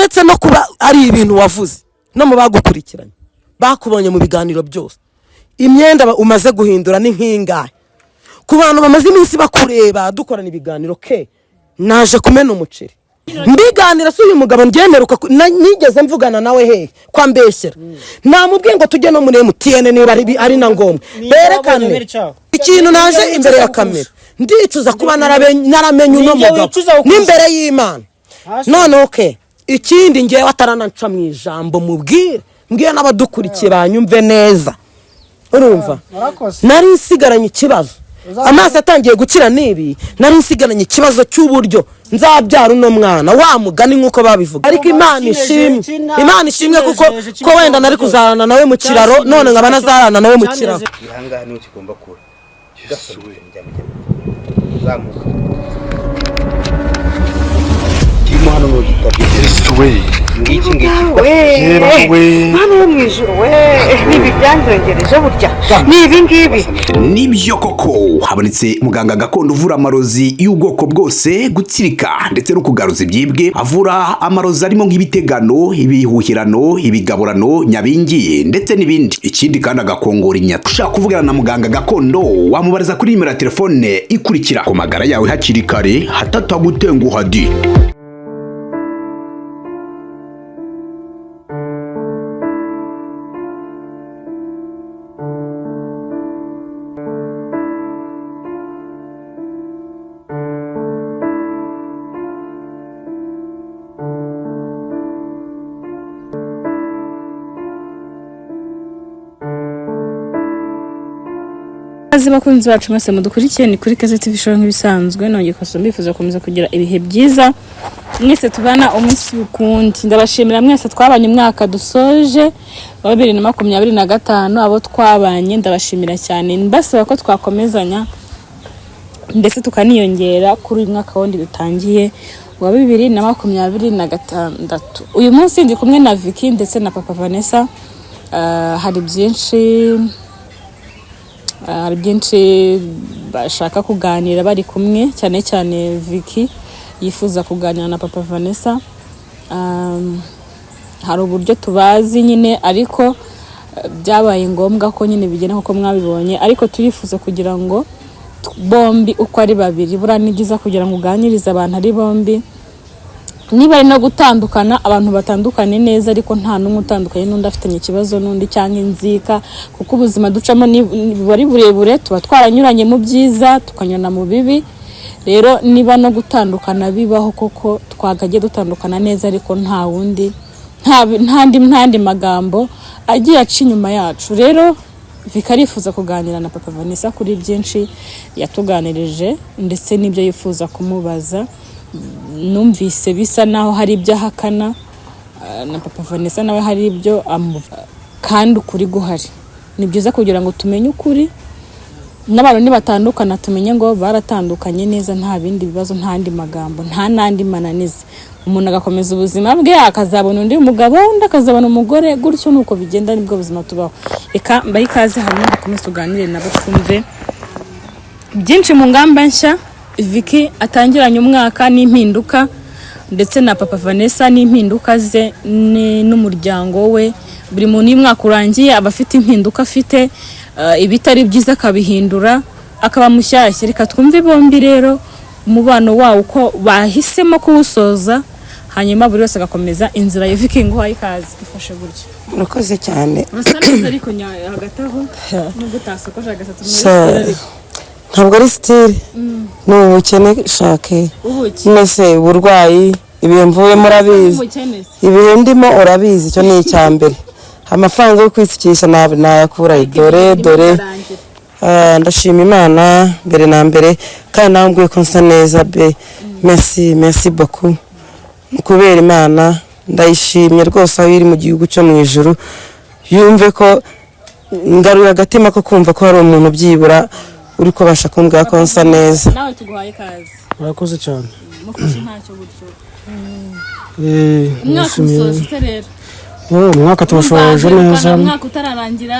uretse no kuba ari ibintu wavuze no mu bagukurikiranye bakubonye mu biganiro byose imyenda umaze guhindura ni nk'ingahe ku bantu bamaze iminsi bakureba dukorana ibiganiro ke naje kumena umuceri mbiganira se uyu mugabo ndyemeruka nigeze mvugana nawe he kwa mbeshyera namubwiye ngo tujye no muri MTN niba ari na ngombwa berekane ikintu naje imbere ya kamera ndicuza kuba naramenye uno mugabo n'imbere y'Imana none okay ikindi ngiye atarananca mu ijambo mubwire mbwiye n'abadukurikiye banyumve neza urumva nari nsigaranye ikibazo amaso atangiye gukira nibi nari nsigaranye ikibazo cy'uburyo nzabyara uno mwana wa mugani nkuko babivuga ariko Imana ishimwe kuko ko wenda nari kuzarana nawe mu kiraro none nkaba nazarana nawe mu kiraro ihanga ni ukigomba kura gasubire zamuka hano no Yesuwe ngiki hano yo mwijuru we nibi byanjongereje burya nibi ngibi nibyo koko habonetse muganga gakondo uvura amarozi y'ubwoko bwose gutsirika ndetse no kugaruza ibyibwe avura amarozi arimo nk'ibitegano ibihuhirano ibigaburano nyabingi ndetse n'ibindi ikindi kandi agakongora inyata ushaka kuvugana na muganga gakondo wamubariza kuri nimero ya telefone ikurikira ku magara yawe hakiri kare hatatagutenguha di bakunzi bacu mwese mudukurikiye ni kuri Kaze TV show nk'ibisanzwe nongeye kwasoma bifuza komeza kugira ibihe byiza mwese tubana umunsi ukundi ndabashimira mwese twabanye umwaka dusoje wa 2025 abo twabanye ndabashimira cyane mbasaba ko twakomezanya ndetse tukaniyongera kuri uyu mwaka wundi dutangiye wa 2026 uyu munsi ndi kumwe na Vicky ndetse na Papa Vanessa hari byinshi bashaka kuganira bari kumwe cyane cyane Vicky yifuza kuganira na Papa Vanessa hari uburyo tubazi nyine ariko byabaye ngombwa ko nyine bigena nko mwabibonye ariko turifuza kugira ngo bombi uko ari babiri buranigiza kugira ngo uganirize abantu ari bombi niba ari no gutandukana abantu batandukane neza ariko nta numwe utandukanye n'undi afitanye ikibazo n'undi cyangwa inzika kuko ubuzima ducamo ni bari burebure tuba twaranyuranye mu byiza tukanyana mu bibi rero niba no gutandukana bibaho koko twagagiye dutandukana neza ariko nta wundi ntandi magambo agiye aca inyuma yacu rero vikarifuza kuganira na Papa Vanessa kuri byinshi yatuganirije ndetse n'ibyo yifuza kumubaza numvise bisa naho hari ibyo ahakana na Papa Vanessa nawe hari ibyo kandi ukuri guhari ni byiza kugira ngo tumenye ukuri n'abantu nibatandukana tumenye ngo baratandukanye neza nta bindi bibazo ntandi magambo nta nandi mananize umuntu agakomeza ubuzima bwe akazabona undi mugabo undi akazabona umugore gutyo nuko bigenda nibwo buzima tubaho reka mbaye kaze hamwe dukomeze tuganire nabo twumve byinshi mu ngamba nshya Vicky atangiranye umwaka n'impinduka ndetse na Papa Vanessa n'impinduka ze n'umuryango we buri muntu y'umwaka urangiye abafite impinduka afite ibitari byiza akabihindura akaba mushyashya reka twumve bombi rero umubano wawo uko bahisemo kuwusoza hanyuma buri wese agakomeza inzira ya Vicky ngo hayikaze ifashe gutyo urakoze cyane basanze ariko hagati aho no gutasokoje agasatsi muri ntabwo ari style n'ubukene shake mwese uburwayi ibihe mvuye murabizi ibihe ndimo urabizi cyo ni icyambere amafaranga yo kwisikisha nayakura dore ndashima Imana mbere na mbere kandi nambwiye ko nsa neza be merci beaucoup kubera Imana ndayishimye rwose aho iri mu gihugu cyo mu ijuru yumve ko ngaruye agatima ko kumva ko hari umuntu byibura uri ko basha kumbwira ko nsa neza nawe tuguhaye kazi urakoze cyane mufashe ntacyo gutyo mwaka rero umwaka tuwushoje neza umwaka utararangira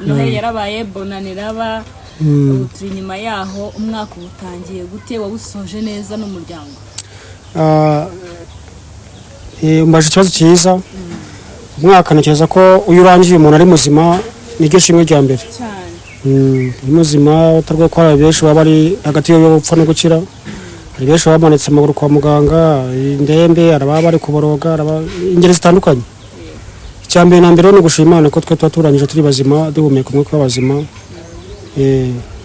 Noheli yarabaye bonaniraba turi nyuma yaho umwaka utangiye gute wawusoje neza n'umuryango umbaje ikibazo cyiza umwaka ntekereza ko uyu urangiye umuntu ari muzima niryo shimwe rya mbere cyane uri muzima utarwaye ko hari benshi baba bari hagati yo gupfa no gukira hari benshi bamanitse amaguru kwa muganga indembe araba bari kuboroga ingeri zitandukanye icya mbere na mbere no gushima Imana ko twe turangije turi bazima duhumeka umwuka w'abazima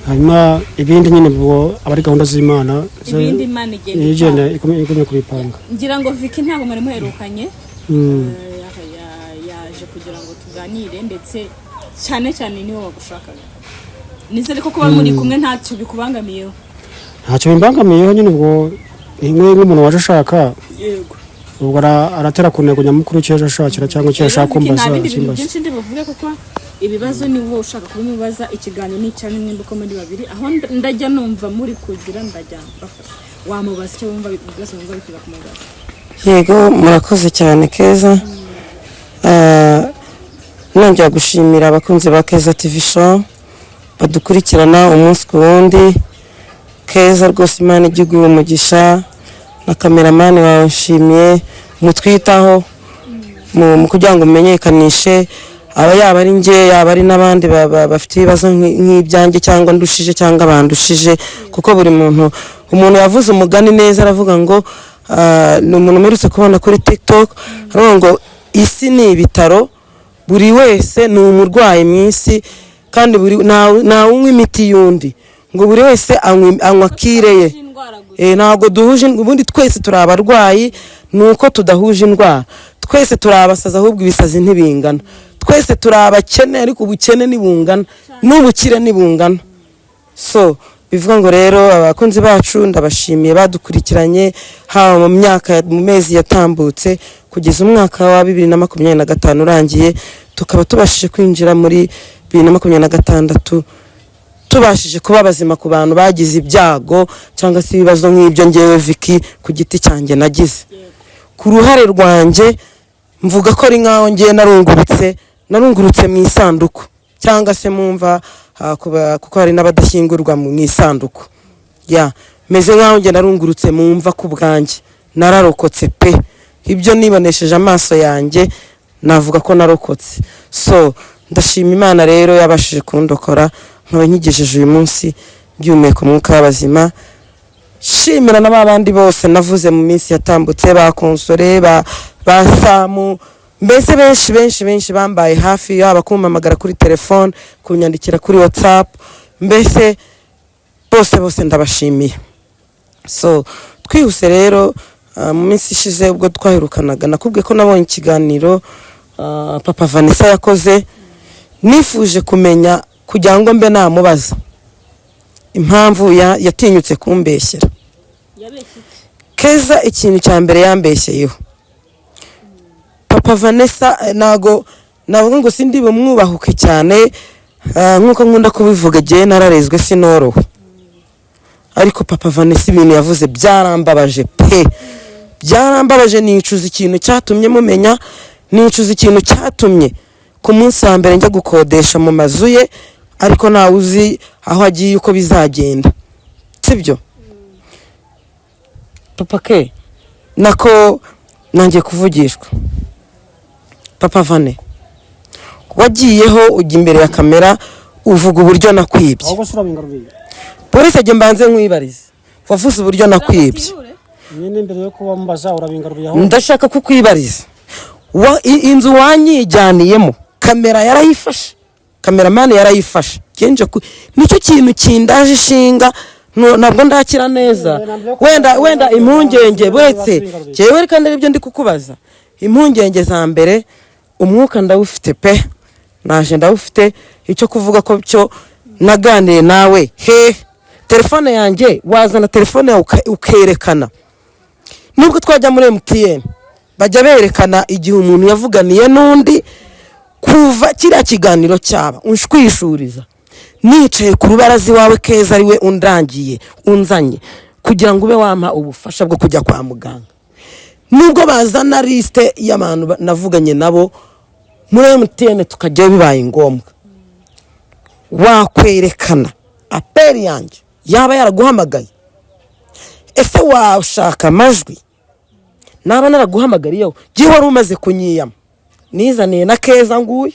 hanyuma ibindi nyine bo abari gahunda z'Imana ibindi Imana igenda ikomeye kubipanga ngira ngo Vicky ntabwo mwari muherukanye yaje kugira ngo tuganire ndetse cyane cyane niwe wagushakaga nizere ko kuba muri kumwe ntacyo bikubangamiyeho ntacyo bimbangamiyeho nyine ubwo imwe nk'umuntu waje ashaka yego ubwo aratera ku ntego nyamukuru cyaje ashakira cyangwa icyo ashaka kumbaza byinshi ndibuvuge kuko ibibazo ni wowe ushaka kubimubaza ikiganiro ni cyane mwembi uko muri babiri aho ndajya numva muri kugira ndajya mbafasha wamubaza icyo wumva ibibazo wumva bifuza kumubaza yego murakoze cyane Keza nongera gushimira abakunzi ba Keza TV show badukurikirana umunsi ku wundi Keza rwose Imana igiguye umugisha na kameramani wawe nshimiye mutwitaho mu kugira ngo umenyekanishe yaba ari njye yaba ari n'abandi bafite ibibazo nk'ibyanjye cyangwa ndushije cyangwa bandushije kuko buri umuntu yavuze umugani neza aravuga ngo ni umuntu umerutse kubona kuri TikTok aravuga ngo isi ni ibitaro buri wese ni umurwayi mu isi kandi ntawe unywa imiti y'undi ngo buri wese anywa kireye ntabwo duhuje ubundi twese turi abarwayi nuko tudahuje indwara twese turi abasazi ahubwo ibisazi ntibingana twese turi abakene ariko ubukene ntibungana n'ubukire ntibungana so bivuga ngo rero abakunzi bacu ndabashimiye badukurikiranye haba mu mezi yatambutse kugeza umwaka wa 2025 urangiye tukaba tubashije kwinjira muri 2026 tubashije kuba bazima ku bantu bagize ibyago cyangwa se ibibazo nk'ibyo ngewe Vicky ku giti cyanjye nagize ku ruhare rwanjye mvuga ko ari nkaho ngiye narungurutse mu isanduku cyangwa se mumva kuko hari n'abadashyingurwa mu isanduku meze nkaho ngiye narungurutse mumva ku bwanjye nararokotse pe ibyo nibonesheje amaso yanjye navuga ko narokotse so ndashima Imana rero yabashije kundokora nkaba nyigejeje uyu munsi byumeka umwuka w'abazima shimira n'abandi bose navuze mu minsi yatambutse ba Konsore ba Samu mbese benshi bambaye hafi yaba kumpamagara kuri telefone kunyandikira kuri WhatsApp mbese bose ndabashimiye so twihuse rero mu minsi ishize ubwo twahirukanaga nakubwiye ko nabonye ikiganiro Papa Vanessa yakoze nifuje kumenya kugira ngo mbe namubaza impamvu yatinyutse kumbeshyera Keza ikintu cya mbere yambeshyeyeho Papa Vanessa navuga ngo sindi bumwubahuke cyane nkuko nkunda kubivuga gihe nararezwe sinorowe ariko Papa Vanessa ibintu yavuze byarambabaje pe byarambabaje nicuza ikintu cyatumye mumenya nicuza ikintu cyatumye ku munsi wa mbere njya gukodesha mu mazu ye ariko ntawe uzi aho agiye uko bizagenda sibyo Papa ke nako nangiye kuvugishwa Papa Vane wagiyeho ujya imbere ya kamera uvuga uburyo nakwibye polisi ajye mbanze nkwibarize wavuze uburyo nakwibye nyine imbere yo kuba mbaza urabingaruye aho ndashaka kukwibariza inzu wanyijyaniyemo kamera yarayifashe kameramani yarayifashe kenje nicyo kintu kindaje ishinga ntabwo ndakira neza wenda impungenge wetse jewe kandi aribyo ndi kukubaza impungenge za mbere umwuka ndawufite pe naje ndawufite icyo kuvuga ko cyo naganire nawe telefone yanjye wazana telefone yawe ukerekana nubwo twajya muri MTN bajya berekana igihe umuntu yavuganiye n'undi kuva kiriya kiganiro cyaba unshwishuriza nicaye ku rubarazi wawe Keza ari we undangiye unzanye kugira ngo ube wampa ubufasha bwo kujya kwa muganga nubwo bazana liste y'abantu navuganye nabo muri MTN tukajya bibaye ngombwa wakwerekana apeli yanjye yaba yaraguhamagaye ese washaka amajwi naba naraguhamagariyeho gihe wari umaze kunyiyama nizaniye na Keza nguyu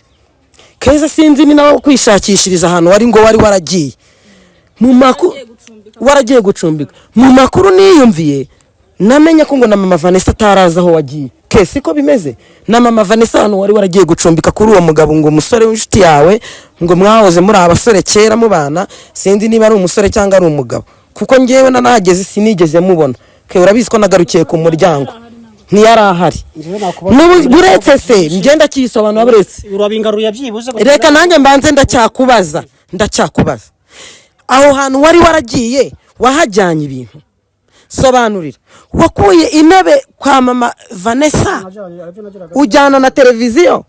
Keza sinzi ni nawe kwishakishiriza ahantu wari ngo wari waragiye mu makuru waragiye gucumbika mu makuru niyumviye namenye ko ngo na mama Vanessa ataraza aho wagiye kese ko bimeze na mama Vanessa hano wari waragiye gucumbika kuri uwo mugabo ngo umusore w'inshuti yawe ngo mwahoze muri abasore kera mu bana sinzi niba ari umusore cyangwa ari umugabo kuko ngewe nahageze sinigeze mubona ke urabizi ko nagarukiye ku muryango ntiyari ahari buretse se ngenda kisobanura buretse urabingaruye byibuze reka nanjye mbanze ndacyakubaza aho hantu wari waragiye wahajyanye ibintu sobanurira wakuye intebe kwa mama Vanessa ujyana na televiziyo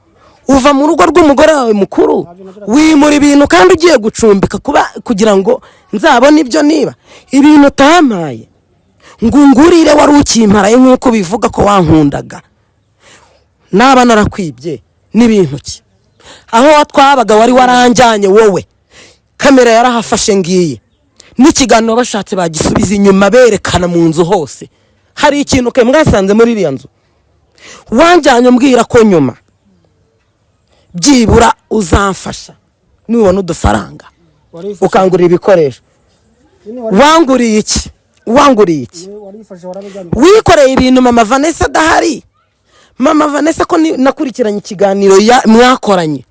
uva mu rugo rw'umugore wawe mukuru wimura ibintu kandi ugiye gucumbika kugira ngo nzabone ibyo niba ibintu utampaye ngungurire wari ukimparaye nk'uko bivuga ko wankundaga naba narakwibye n'ibintu ki aho twabaga wari waranjyanye wowe kamera yarahafashe ngiye n'ikiganiro bashatse bagisubiza inyuma berekana mu nzu hose hari ikintu ke mwasanze muri iriya nzu wanjyanye umbwira ko nyuma byibura uzamfasha nubona udufaranga ukangurira ibikoresho wanguriye iki wikoreye ibintu mama Vanessa adahari mama Vanessa ko nakurikiranye ikiganiro mwakoranye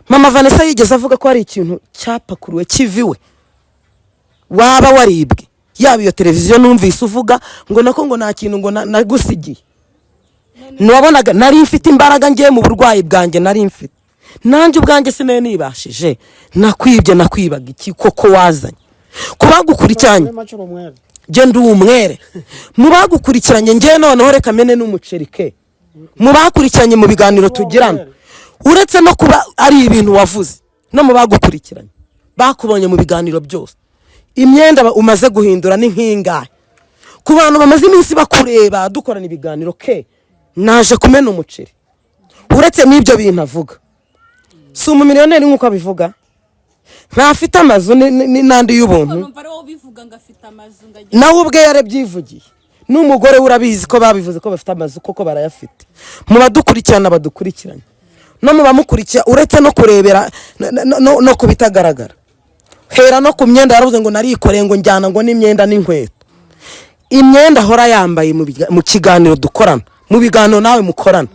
mama Vanessa yigeze avuga ko hari ikintu cyapakuruwe kiviwe waba waribwe yaba iyo televiziyo numvise uvuga ngo nako ngo nta kintu ngo nagusigiye nwabonaga nari mfite imbaraga ngiye mu burwayi bwanjye nari mfite nanjye ubwanjye sinaye nibashije nakwibaga iki koko wazanye kubagukurikiranye je ndi umwere mubagukurikiranye ngiye noneho reka mene n'umuceri ke mubakurikiranye mu biganiro tugirana uretse no kuba ari ibintu wavuze no mubagukurikiranye bakubonye mu biganiro byose imyenda umaze guhindura ni nk'ingahe ku bantu bamaze iminsi bakureba dukorana ibiganiro ke naje kumena umuceri uretse n'ibyo bintu avuga si umumiliyoneri nk'uko abivuga ntafite amazu n'andi y'ubuntu nawe ubwe yarebyivugiye n'umugore urabizi ko babivuze ko bafite amazu koko barayafite mu badukurikirana badukurikiranye no mu bamukurikira uretse no kurebera no kubitagaragara hera no ku myenda yaravuze ngo narikoreye ngo njyana ngo n'imyenda n'inkweto imyenda ahora yambaye mu kiganiro dukorana mu biganiro nawe mukorana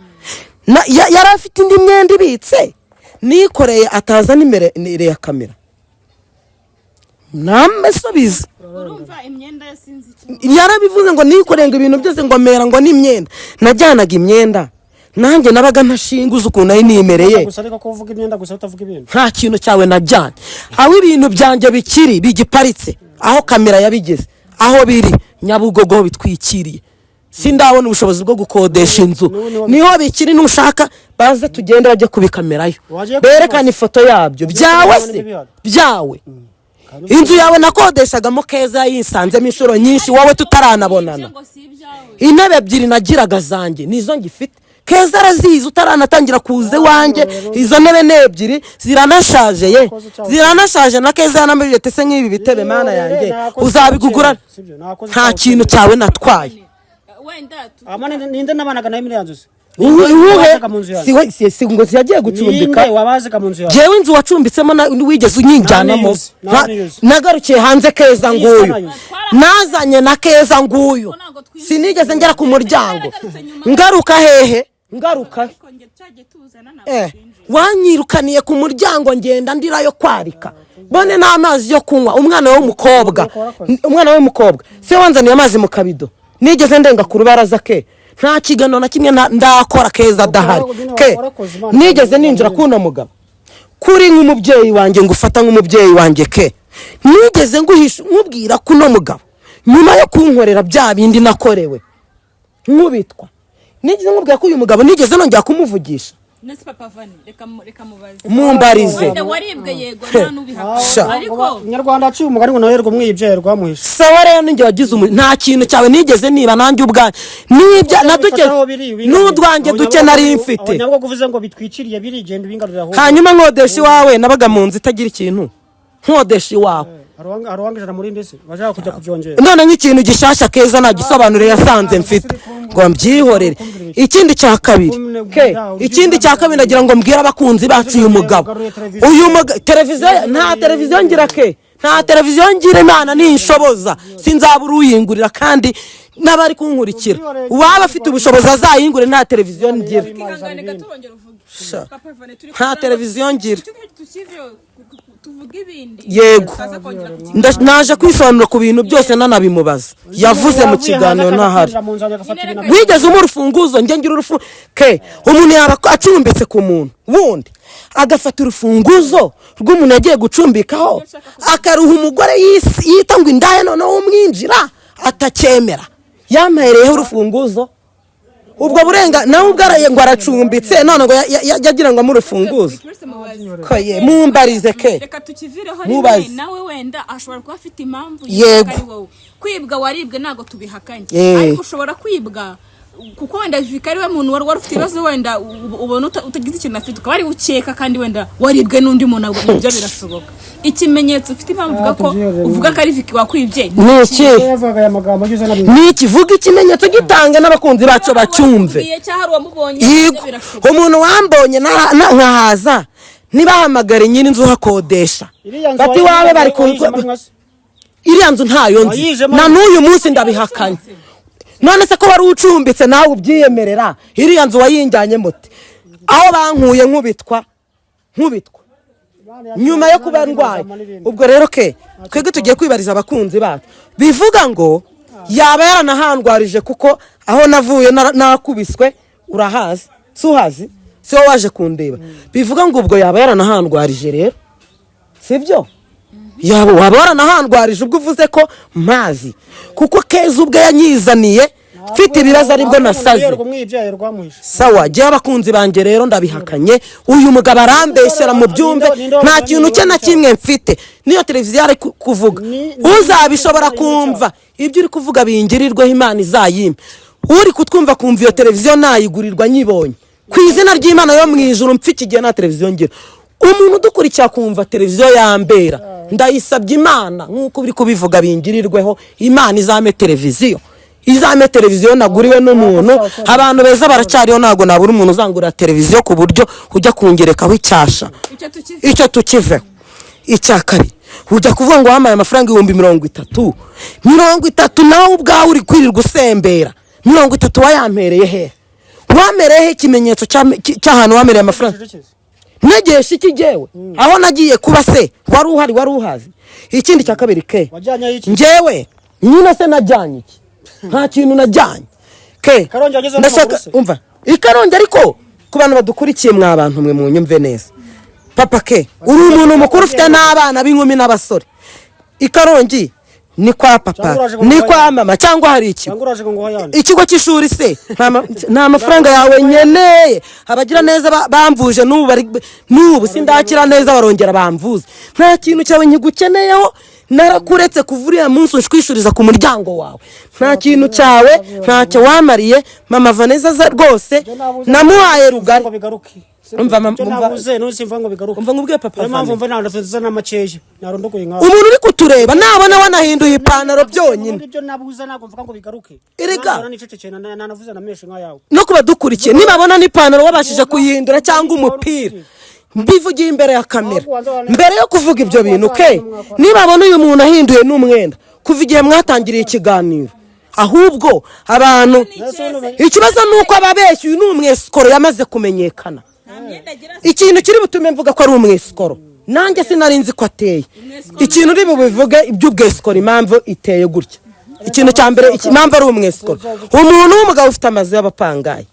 yari afite indi myenda ibitse nikoreye atazana imbere ya kamera namesubiza urumva imyenda yasinzi yarabivuze ngo nikoreye ngo ibintu byose ngo mera ngo n'imyenda najyanaga imyenda nanjye nabaga ntashinguza ukuntu ari nimereye gusa ariko ko uvuga imyenda gusa utavuga ibintu nta kintu cyawe najyanye aho ibintu byanjye bikiri bigiparitse aho kamera yabigeze aho biri Nyabugogo bitwikiriye sindabona ubushobozi bwo gukodesha inzu niho bikiri nushaka baze tugende bajye kubikamerayo berekana ifoto yabyo byawe inzu yawe nakodeshagamo Keza yisanzemo inshuro nyinshi wowe tutaranabonana intebe ebyiri nagiraga zanjye nizo ngifite Keza arazizi utaranatangira kuze wanjye izo ntebe n'ebyiri ziranashaje na Keza yanambirije tese nk'ibi bitebe mana yanjye uzabigugura nta kintu cyawe natwaye ninde nabanaga nayo miliyoni si ngo ziyagiye gucumbika wabazaga mu nzu yawe jewe inzu wacumbitsemo wigeze unyinjyanamo nagarukiye hanze Keza nguyu nazanye na Keza nguyu sinigeze ngera ku muryango ngaruka hehe wanyirukaniye ku muryango ngenda ndirayo kwarika bone n'amazi yo kunywa umwana w'umukobwa se wanzaniye amazi mu kabido nigeze ndenga ku rubaraza ke nta kigano na kimwe ndakora Keza adahari ke nigeze ninjira kuno mugabo kuri nk'umubyeyi wanjye ngufata nk'umubyeyi wanjye ke nigeze nguhisha nkubwira kuno mugabo nyuma yo kunkorera bya bindi nakorewe nkubitwa nigeze nkubwira ko uyu mugabo nigeze nongera kumuvugisha nese papa Vani reka mubaze mumbarize wenda waribwe yego nta nubiha ariko Nyarwanda aciye umugani ngo nawerwa umwibyerwa muhisha sawa rero ninjye wagize nta kintu cyawe nigeze niba nanjye ubwa nibya naduke n'udwanjye duke nari mfite nyabwo kuvuze ngo bitwikiriye birigenda bingarurira aho hanyuma nkodesha iwawe nabaga mu nzu itagira ikintu nkodesha iwawe Arwangije muri ndese bashaka kujya kubyongera. None nk'ikintu gishasha Keza nagisobanure yasanze mfite ngo mbyihorere. Ikindi cya kabiri nagira ngo mbwira abakunzi bacu uyu mugabo televiziyo nta televiziyo ngira nta televiziyo ngira Imana ninshoboza sinzabura uyingurira kandi n'abari kunkurikira waba afite ubushobozi azayingure nta televiziyo ngira nta televiziyo ngira yego naje kwisobanura ku bintu byose nanabimubaza yavuze mu kiganiro ntahari wigeze urufunguzo njye ngira umuntu yaba acumbitse ku muntu wundi agafata urufunguzo rw'umuntu yagiye gucumbikaho akaruha umugore yita ngo indaya noneho umwinjira atacyemera yampahereyeho urufunguzo ubwo burenga nawe ubwaraye ngo aracumbitse none ngo yagira ngo amurufunguzo mumbarize reka tukivireho nawe wenda ashobora kuba afite impamvu yego kwibwa waribwe ntago tubihakanye ariko ushobora kwibwa kuko wenda vikari we muntu wari ufite ibibazo wenda ubona utagize ikintu afite ukaba ari ukeka kandi wenda waribwe n'undi muntu nabwo ibyo birasoboka ikimenyetso ufite impamvu ko uvuga ko ari viki wakwibye ni ikivuga ikimenyetso gitanga n'abakunzi bacu bacyumve umuntu wambonye nkahaza ntibahamagare nyine inzu hakodesha bati wawe bari iriya nzu ntayo nzi na n'uyu munsi ndabihakanye none se ko wari ucumbitse nawe ubyiyemerera iriya nzu wayinjyanye muti aho bankuye nkubitwa nyuma yo kuba ndwaye ubwo rero twebwe tugiye kwibariza abakunzi bacu bivuga ngo yaba yaranahandwarije kuko aho navuye nakubiswe urahazi si uhazi si wowe waje kundeba bivuga ngo ubwo yaba yaranahandwarije rero sibyo waba waranahandwarije ubwo uvuze ko mpazi kuko Keza ubwo yanyizaniye mfite ibibazo aribwo nasaze sawa jya abakunzi banjye rero ndabihakanye uyu mugabo arambeshyera mu byumve nta kintu cye na kimwe mfite niyo televiziyo ari kuvuga uzabishobora kumva ibyo uri kuvuga bingirirweho Imana izayime uri kutwumva kumva iyo televiziyo nayigurirwa nyibonye ku izina ry'Imana yo mu ijuru mfite igihe nta televiziyo ngira umuntu udukurikira kumva televiziyo yambera ndayisabye Imana nk'uko uri kubivuga bingirirweho Imana izame televiziyo naguriwe n'umuntu abantu beza baracyariho ntago nabura umuntu uzangurira televiziyo ku buryo ujya kungerekaho icyasha icyo tukiveho icya kabiri ujya kuvuga ngo wamaye amafaranga 30 nawe ubwawe uri kwirirwa usembera 30 wayampereye he wamereye ikimenyetso cy'ahantu wamereye amafaranga negesha iki jewe aho nagiye kuba se wari uhazi ikindi cya kabiri njyewe nyine se najyanye iki nta kintu najyanye ndashaka umva ikarongi ariko ku bantu badukurikiye mwa bantu mwe mu nyumve neza papa uri umuntu mukuru ufite n'abana b'inkumi n'abasore ikarongi ni kwa papa ni kwa mama cyangwa hari ikigo cy'ishuri se nta mafaranga yawe nyeneye abagira neza bamvuje n'ubu sindakira neza barongera bamvuze nta kintu cyawe nkigukeneyeho narakuretse kuvuriya munsi ushwishuriza ku muryango wawe nta kintu cyawe ntacyo wamariye mama Vanessa za rwose namuhaye rugari umuntu uri kutureba nabona wanahinduye ipantaro byonyine no kuba dukurikiye nibabona n'ipantaro wabashije kuyihindura cyangwa umupira mbivugiye imbere ya kamera mbere yo kuvuga ibyo bintu nibabona uyu muntu ahinduye n'umwenda kuva igihe mwatangiriye ikiganiro ahubwo abantu ikibazo ni uko ababeshya uyu ni umwesikoro yamaze kumenyekana ikintu kiri butume mvuga ko ari umwesikoro nanjye sinari nzi ko ateye ikintu uri bubivuge iby'ubwesikoro impamvu iteye gutya ikintu cya mbere impamvu ari umwesikoro umuntu w'umugabo ufite amazu y'abapangayi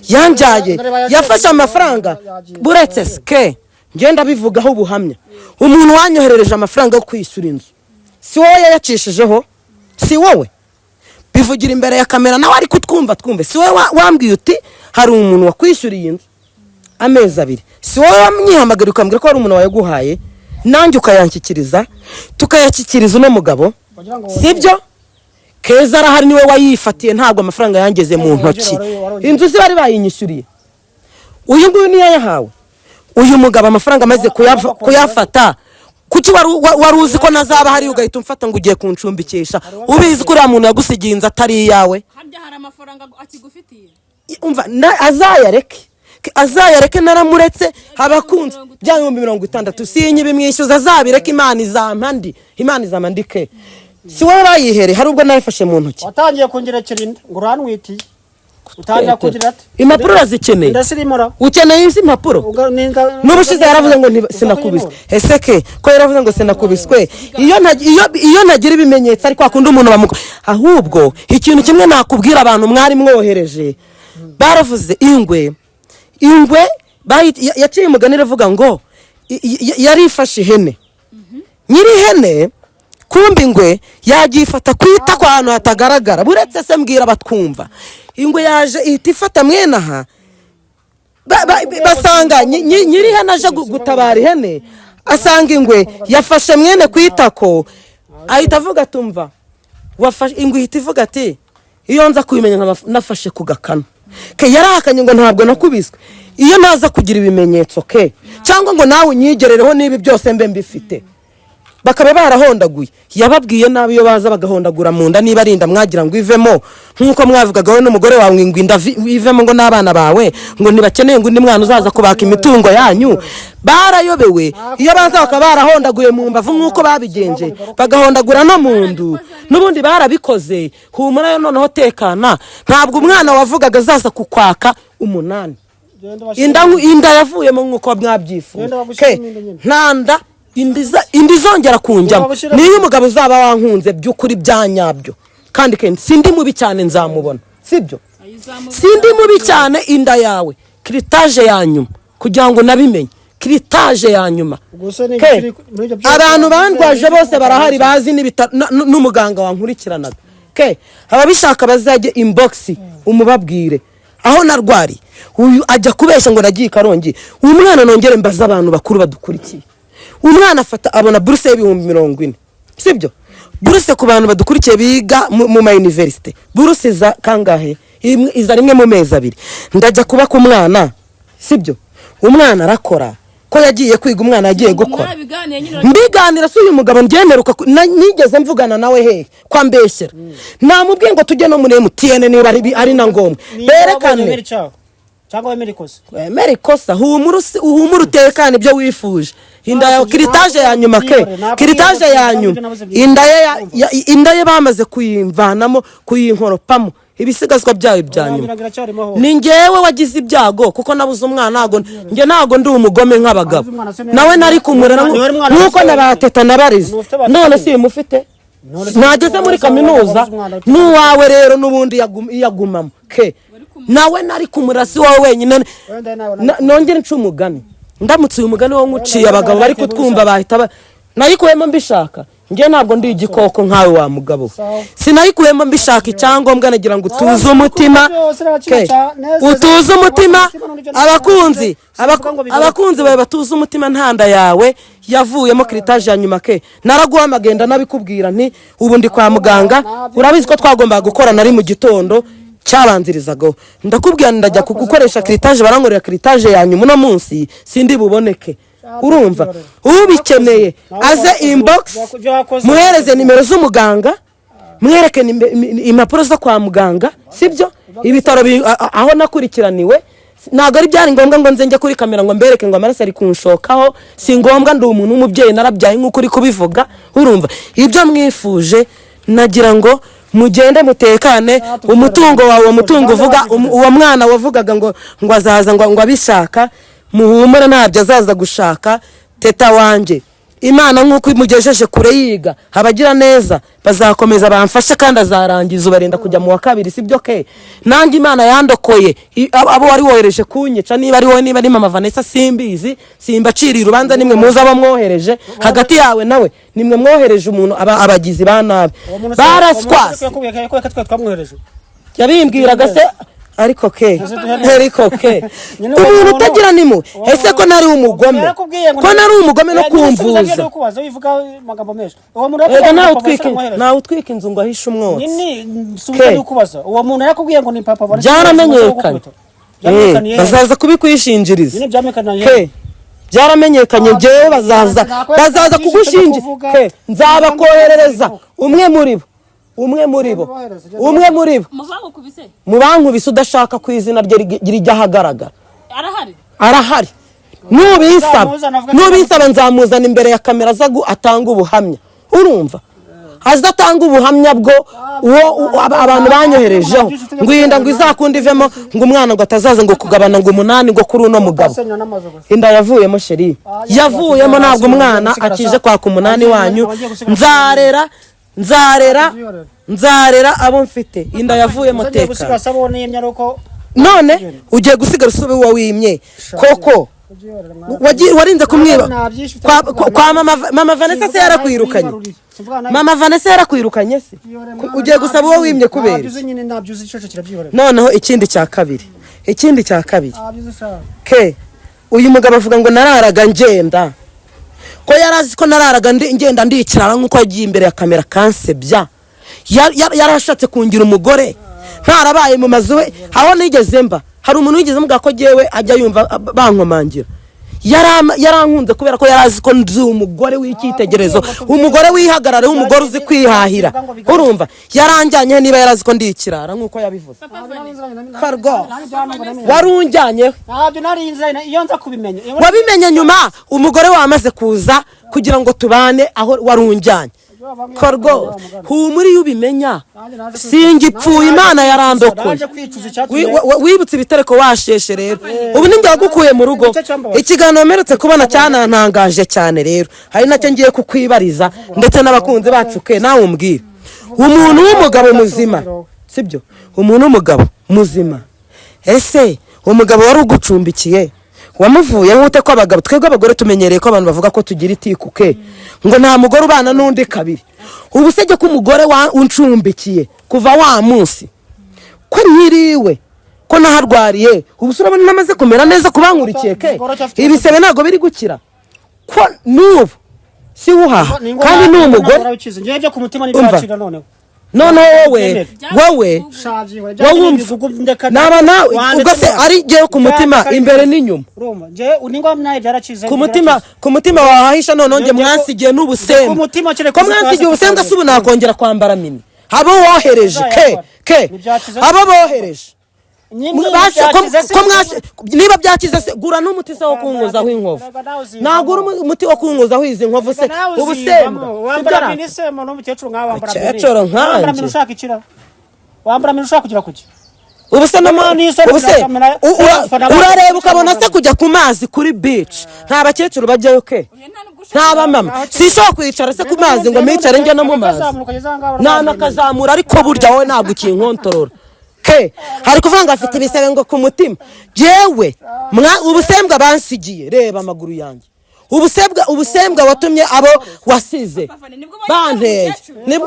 yanjaye yafashe amafaranga buretse ngenda bivugaho ubuhamya umuntu wanyoherereje amafaranga yo kwishyura inzu si wowe yayacishijeho si wowe bivugira imbere ya kamera nawe ari kutwumva si wowe wambwiye uti hari umuntu wakwishyuriye inzu amezi 2 si wowe wamwihamagara ukambwira ko hari umuntu wayaguhaye nanjye ukayanshyikiriza tukayashyikiriza uno mugabo sibyo Keza arahari niwe wayifatiye ntabwo amafaranga yangeze mu ntoki inzu bari bayinyishyuriye uyu nguyu niyo yahawe uyu mugabo amafaranga amaze kuyafata kuki wari uzi ko nazaba hari ugahita umfata ngo ugiye kuncumbikisha ubizi ko uriya muntu yagusigiye inzu atari iyawe harya hari amafaranga akigufitiye umva azayareke naramuretse abakunzi bya 60,000 sinyi bimwishyuza azabireke Imana izampa ndike si wowe bayihere hari ubwo nayifashe mu ntoki watangiye kungerekera inda ngo uranwitiye utangira kugira ati impapuro urazikeneye ndasirimura ukeneye izi impapuro n'ubushize yaravuze ngo sinakubiswe ese ke ko yaravuze ngo sinakubiswe iyo ntagira ibimenyetso ariko akunda umuntu bamuko ahubwo ikintu kimwe nakubwira abantu mwari mwohereje baravuze ingwe yaciye umugani ravuga ngo yari ifashe ihene nyiri ihene kumbi ingwe yagifata kwita kwa hantu hatagaragara buretse se mbwira batwumva ingwe yaje ihita ifata mwene aha basanga nyiri ihene aje gutabara ihene asanga ingwe yafashe mwene kwitako ahita avuga tumva ingwe ihita ivuga ati iyo nza kubimenya nafashe ku gakano ke yarakanye ngo ntabwo nakubiswe iyo naza kugira ibimenyetso ke cyangwa ngo nawe unyigerereho niba byose mbe mbifite bakaba barahondaguye yababwiye nabi iyo baza bagahondagura mu nda niba arinda mwagira ngo ivemo nkuko mwavugaga we n'umugore wawe ngo inda ivemo ngo n'abana bawe ngo ntibakeneye ngo undi mwana uzaza kubaka imitungo yanyu barayobewe iyo baza bakaba barahondaguye mu mbavu nkuko babigenje bagahondagura no mu ndu n'ubundi barabikoze humura yo noneho tekana ntabwo umwana wavugaga azaza kukwaka 8 inda yavuyemo nkuko mwabyifuza ntanda indi zongera kunjyamo niyo umugabo uzaba wankunze by'ukuri byanyabyo kandi kenshi sindi mubi cyane nzamubona sibyo sindi mubi cyane inda yawe kiritaje yanyuma kugira ngo nabimenye kiritaje yanyuma abantu bandwaje bose barahari bazi n'umuganga wankurikiranaga ababishaka bazajye inbox umubabwire aho narwari uyu ajya kubesha ngo nagiye Karongi umwana nongere mbaza abantu bakuru badukurikiye umwana afata abona buruse y'40,000 sibyo buruse ku bantu badukurikiye biga mu ma university buruse za kangahe iza rimwe mu mezi 2 ndajya kuba ku mwana sibyo umwana arakora ko yagiye kwiga umwana yagiye gukora mbiganira so uyu mugabo ndyemeruka nigeze mvugana nawe he kwa mbeshyera namubwiye ngo tujye no muri MTN niba ari na ngombwa berekane cyangwa emerikosa uhumura utekane ibyo wifuje inda ya kiritaje ya nyuma kiritaje ya nyuma inda ye bamaze kuyimvanamo kuyinkoropamo ibisigazwa byayo byanyuma ni ngewe wagize ibyago kuko nabuze umwana ntago ndi umugome nk'abagabo nawe nari kumurera nkuko nabateta nabarize none si mufite nageze muri kaminuza n'uwawe rero n'ubundi yagumamo nawe nari kumurasi wawe wenyine nongere nca umugani ndamutse uyu mugani wo nkuciye abagabo bari kutwumva bahita nayikuyemo mbishaka nge ntabwo ndi igikoko nkawe wa mugabo sinayikuyemo mbishaka icyangombwa nagira ngo utuze umutima utuze umutima abakunzi bawe batuze umutima ntanda yawe yavuyemo kiritaje ya nyuma naraguhamagenda nabikubwira nti ubu ndi kwa muganga urabizi ko twagombaga gukora nari mu gitondo cyabanzirizagaho ndakubwira ndajya kugukoresha kiritaje barankorera kiritaje ya nyuma no munsi sindi buboneke urumva ubikeneye aze inbox muhereze nimero z'umuganga mwereke impapuro zo kwa muganga sibyo ibitaro aho nakurikiraniwe ntago ari byari ngombwa ngo nze njye kuri kamera ngo mbereke ngo amaraso ari kunshokaho si ngombwa ndi umuntu w'umubyeyi narabyaye nk'uko uri kubivuga urumva ibyo mwifuje nagira ngo mugende mutekane umutungo wawe umutungo uvuga uwo mwana wavugaga ngo azaza ngo abishaka muhumure ntabyo azaza gushaka teta wanje Imana nk'uko imugejeje kure yiga abagira neza bazakomeza bamfashe kandi azarangiza ubarenda kujya mu wa 2 sibyo nange Imana yandokoye abo wari wohereje kunyica niba ari wowe niba ari mama Vanessa simbizi simbacira urubanza nimwe muza abo mwohereje hagati yawe nawe nimwe mwohereje umuntu abagizi ba nabi baraswase yabimbwiraga se ariko umuntu utagira nimo ese ko nari umugome no kumvuza nawe utwika inzu ngo ahishe umwotsi uwo muntu yakubwiye ngo ni papa byaramenyekanye bazaza kubikwishinjiriza byaramenyekanye njyewe bazaza kugushingira nzabakoherereza umwe muri bo mu bankubise udashaka ku izina rye rijya ahagaragara arahari nubisaba nzamuzana imbere ya kamera aza atanga ubuhamya urumva azatanga ubuhamya bwo abantu banyoherejeho ngo yinda ngo izakunda ivemo ngo umwana ngo atazaza ngo kugabana ngo 8 ngo kuri uno mugabo inda yavuyemo sheri yavuyemo ntabwo umwana akije kwaka 8 wanyu nzarera abo mfite inda yavuyemo teka none ugiye gusigara usube uwo wimye koko warinze kumwiba kwa mama Vanessa se yarakwirukanye mama Vanessa yarakwirukanye se ugiye gusaba uwo wimye kubera noneho ikindi cya kabiri ke uyu mugabo avuga ngo nararaga ngenda ko yarazi ko nararaga ngenda ndikirara nkuko agiye imbere ya kamera kansebya yarashatse kungira umugore ntarabaye mu mazu we aho nigeze mba hari umuntu wigeze mbwa ko jewe ajya yumva bankomangira yarankunze kubera ko yarazi ko nzi umugore w'icyitegerezo umugore wihagarara umugore uzi kwihahira urumva yaranjyanye niba yarazi ko ndikirara nkuko yabivuze kargo warunjyanye ntabyo nari inzira iyo nza kubimenya wabimenye nyuma umugore wamaze kuza kugira ngo tubane aho warunjyanye kargo humuri ubimenya singipfuye Imana yarandokoye wibutse ibitereko washeshe rero ubu nindagukuye mu rugo ikiganiro meretse kubona cyanantangaje cyane rero hari nacyo ngiye kukwibariza ndetse n'abakunzi bacu ke nawe umbwira umuntu w'umugabo muzima sibyo umuntu w'umugabo muzima ese umugabo wari ugucumbikiye wamuvuye nk'ute ko abagabo twebwe abagore tumenyereye ko abantu bavuga ko tugira itikuke ngo nta mugore ubana n'undi kabiri ubusege ko umugore uncumbikiye kuva wa munsi ko nkiriwe ko narwariye ubusura bane namaze kumera neza kubankurikiye ke ibisebe ntago biri gukira ko nubu si uhaha kandi n'umugore ngiye byo ku mutima n'ibacira noneho wowe naba nawe ubwo se ari jyewe ku mutima imbere n'inyuma ku mutima wahahisha none nge mwansigiye n'ubusembe ko mwansigiye ubusembe se ubu nakongera kwambara mini abo wohereje ke abo bohereje niba byakize se gura n'umuti se wo kunguzaho inkovu nagura umuti wo kunguzaho izi nkovu se ubusembwa umukecuru nkanjye wambara mini ushaka kugira kuki urareba ukabona se kujya ku mazi kuri beach nta bakecuru bajyayo ke nta bamama sishobora kwicara se ku mazi ngo micare njye no mu mazi nakazamura ariko burya wowe ntabwo ukinkontorora ke hari kuvanga afite ibisebe ngo ku mutima jewe ubusembwa bansigiye reba amaguru yanjye ubusembwa watumye abo wasize banteye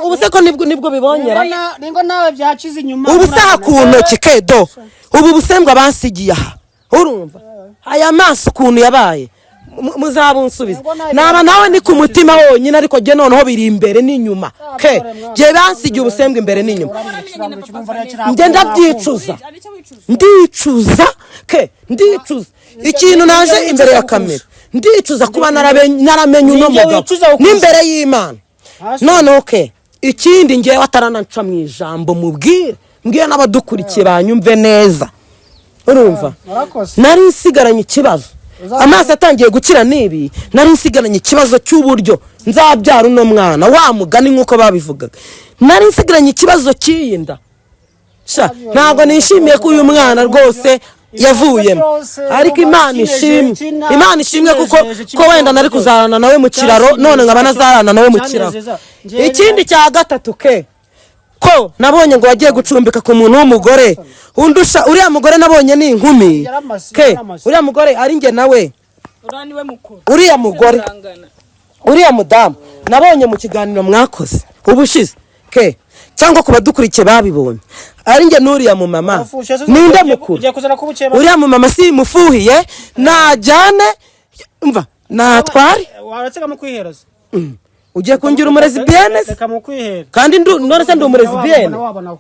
ubuseko nibwo bibonyera ningo nawe byakize inyuma ubusaha ku ntoki kedo ubu busembwa bansigiye aha urumva aya maso ukuntu yabaye muzabunsubize naba nawe ni ku mutima wonyine ariko je noneho biri imbere n'inyuma ke je bansigiye ubusembwa imbere n'inyuma nge ndicuza ikintu naje imbere ya kamera ndicuza kuba naramenye uno mugabo n'imbere y'Imana noneho ke ikindi ngewe atarananca mu ijambo mubwire mbwiye n'abadukurikiye banyumve neza urumva nari nsigaranye ikibazo amaso atangiye gukira nibi nari nsigaranye ikibazo cy'uburyo nzabyara uno mwana wa mugani nk'uko babivugaga nari nsigaranye ikibazo cy'iyinda ntabwo nishimiye ko uyu mwana rwose yavuyemo ariko Imana ishimwe kuko wenda nari kuzarana nawe mu kiraro none nkaba nazarana nawe mu kiraro ikindi cya gatatu ke ko nabonye ngo wagiye gucumbika ku muntu w'umugore undusha uriya mugore nabonye ni inkumi ke uriya mugore ari nge nawe uriya mudamu nabonye mu kiganiro mwakoze ubushize ke cyangwa kuba dukurikiye babibonye ari nge n'uriya mu mama ninde mukuru uriya mu mama si mufuhiye najyane mva natware waratega mu kwihereza ugiye kungira umurezibiyene kandi none se ndi umurezibiyene